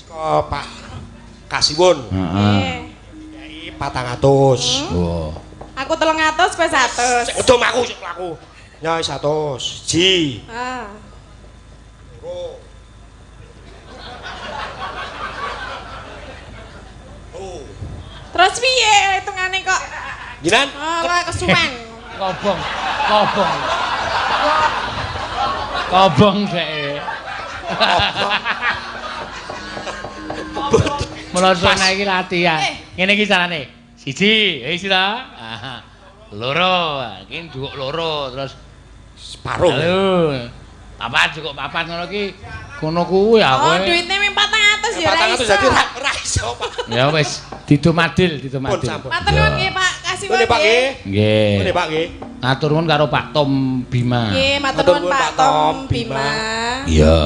Saka Pak Kasiwun. Heeh. Yai 400. Oh. Aku 300 kowe 100. Sik ngedum aku. Nyai 100. Ji. Ah. Loro. Oh. Terus piye hitungane kok? Jinan. Kok kesuwen. Kobong dhek. Mula suwana iki latihan. Ngene iki carane. Siji, wis ta? Aha. Loro, iki njukuk loro terus Separuh. halo. Papat cukup papat ngono ki. Ngono kuwi ya kowe. Oh, duitnya 400 ya ora 400 iso. jadi ra iso, Pak. Ya wis, didumadil. Pun sampun. Matur nuwun nggih, Pak. Kasih Ngene, Pak nggih. Nggih. Ngene, Pak nggih. Ngatur nuwun karo Pak Tom Bima. Nggih, matur nuwun Pak Tom Bima. Iya.